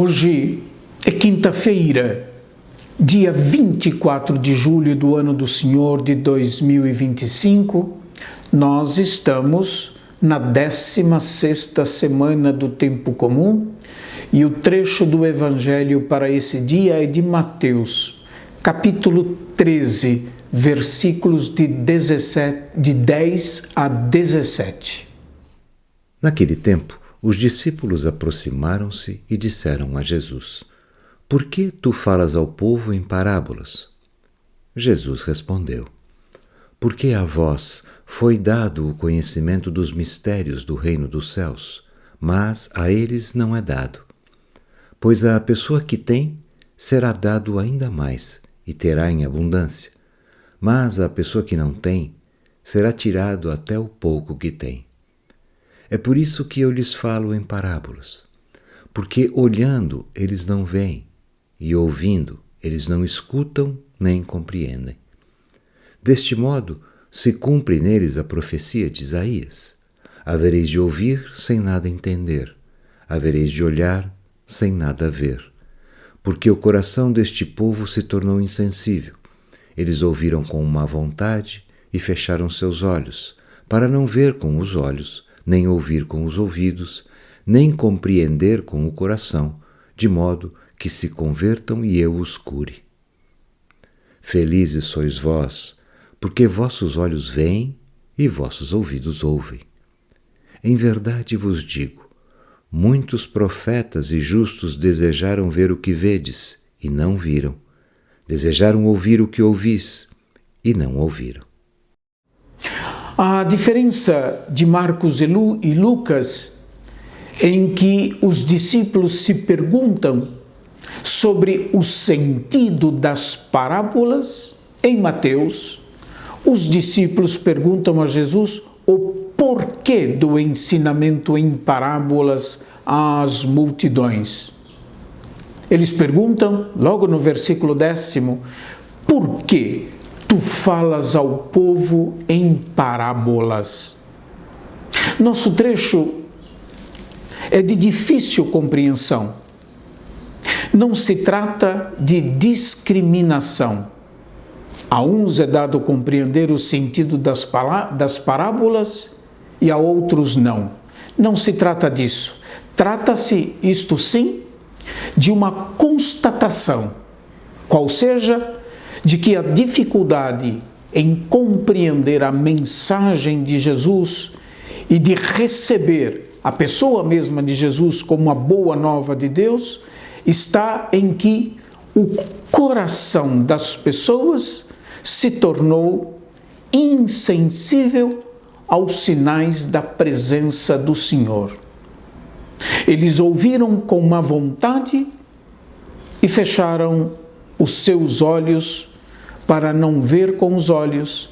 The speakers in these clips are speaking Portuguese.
Hoje é quinta-feira, dia 24 de julho do ano do Senhor de 2025. Nós estamos na 16ª semana do tempo comum e o trecho do Evangelho para esse dia é de Mateus, capítulo 13, versículos de 10 a 17. Naquele tempo, os discípulos aproximaram-se e disseram a Jesus: Por que tu falas ao povo em parábolas? Jesus respondeu: Porque a vós foi dado o conhecimento dos mistérios do reino dos céus, mas a eles não é dado. Pois a pessoa que tem, será dado ainda mais, e terá em abundância. Mas a pessoa que não tem, será tirado até o pouco que tem. É por isso que eu lhes falo em parábolas, porque olhando eles não veem, e ouvindo eles não escutam nem compreendem. Deste modo se cumpre neles a profecia de Isaías: havereis de ouvir sem nada entender, havereis de olhar sem nada ver. Porque o coração deste povo se tornou insensível. Eles ouviram com má vontade e fecharam seus olhos, para não ver com os olhos, nem ouvir com os ouvidos, nem compreender com o coração, de modo que se convertam e eu os cure. Felizes sois vós, porque vossos olhos veem e vossos ouvidos ouvem. Em verdade vos digo, muitos profetas e justos desejaram ver o que vedes e não viram, desejaram ouvir o que ouvis e não ouviram. A diferença de Marcos e Lucas, em que os discípulos se perguntam sobre o sentido das parábolas, em Mateus, os discípulos perguntam a Jesus o porquê do ensinamento em parábolas às multidões. Eles perguntam, logo no versículo 10, por que tu falas ao povo em parábolas? Nosso trecho é de difícil compreensão. Não se trata de discriminação. A uns é dado compreender o sentido das parábolas e a outros não. Não se trata disso. Trata-se, isto sim, de uma constatação, qual seja, de que a dificuldade em compreender a mensagem de Jesus e de receber a pessoa mesma de Jesus como a boa nova de Deus está em que o coração das pessoas se tornou insensível aos sinais da presença do Senhor. Eles ouviram com má vontade e fecharam os seus olhos para não ver com os olhos,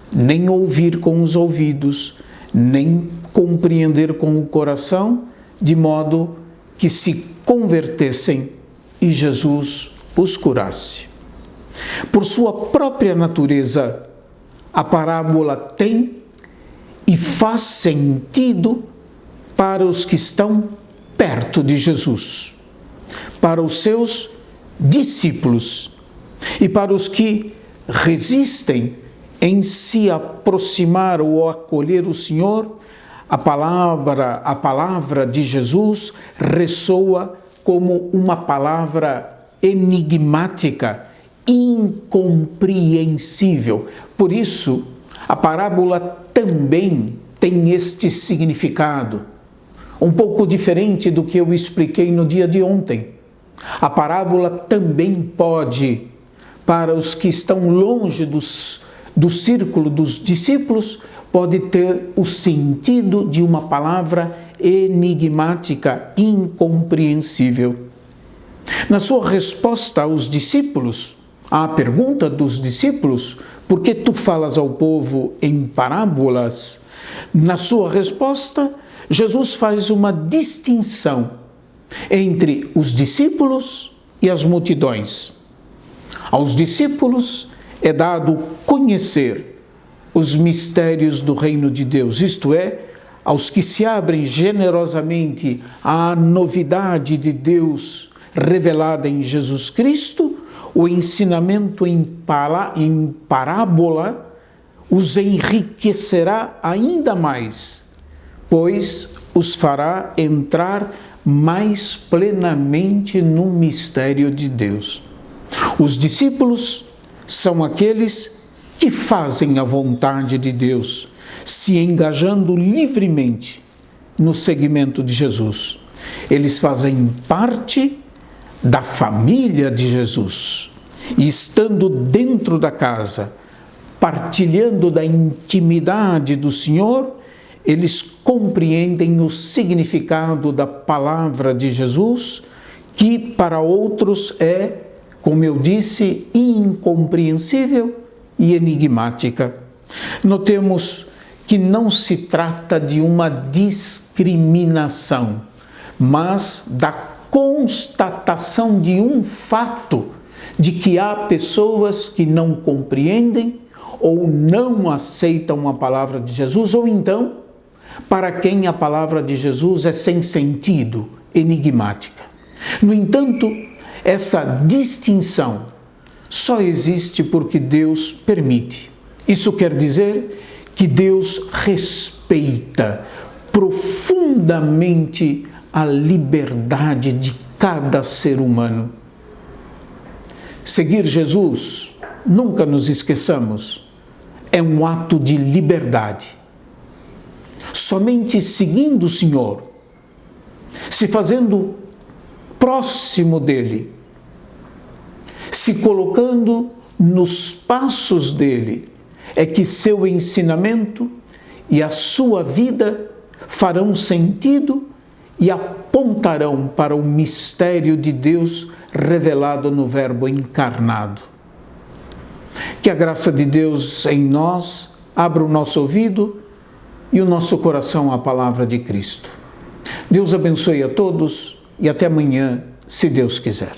nem ouvir com os ouvidos, nem compreender com o coração, de modo que se convertessem e Jesus os curasse. Por sua própria natureza, a parábola tem e faz sentido para os que estão perto de Jesus, para os seus discípulos e para os que resistem em se aproximar ou acolher o Senhor. A palavra de Jesus ressoa como uma palavra enigmática, incompreensível. Por isso, a parábola também tem este significado, um pouco diferente do que eu expliquei no dia de ontem. A parábola também pode, para os que estão longe do círculo dos discípulos, pode ter o sentido de uma palavra enigmática, incompreensível. Na sua resposta aos discípulos, à pergunta dos discípulos, por que tu falas ao povo em parábolas? Na sua resposta, Jesus faz uma distinção entre os discípulos e as multidões. Aos discípulos é dado conhecer os mistérios do reino de Deus, isto é, aos que se abrem generosamente à novidade de Deus, revelada em Jesus Cristo, o ensinamento em parábola os enriquecerá ainda mais, pois os fará entrar mais plenamente no mistério de Deus. Os discípulos são aqueles que fazem a vontade de Deus, se engajando livremente no seguimento de Jesus. Eles fazem parte da família de Jesus e, estando dentro da casa, partilhando da intimidade do Senhor, eles compreendem o significado da palavra de Jesus, que para outros é, como eu disse, incompreensível e enigmática. Notemos que não se trata de uma discriminação, mas da constatação de um fato, de que há pessoas que não compreendem ou não aceitam a palavra de Jesus, ou então, para quem a palavra de Jesus é sem sentido, enigmática. No entanto, essa distinção só existe porque Deus permite. Isso quer dizer que Deus respeita profundamente a liberdade de cada ser humano. Seguir Jesus, nunca nos esqueçamos, é um ato de liberdade. Somente seguindo o Senhor, se fazendo próximo dele, se colocando nos passos dele, é que seu ensinamento e a sua vida farão sentido e apontarão para o mistério de Deus revelado no Verbo encarnado. Que a graça de Deus em nós abra o nosso ouvido e o nosso coração à palavra de Cristo. Deus abençoe a todos e até amanhã, se Deus quiser.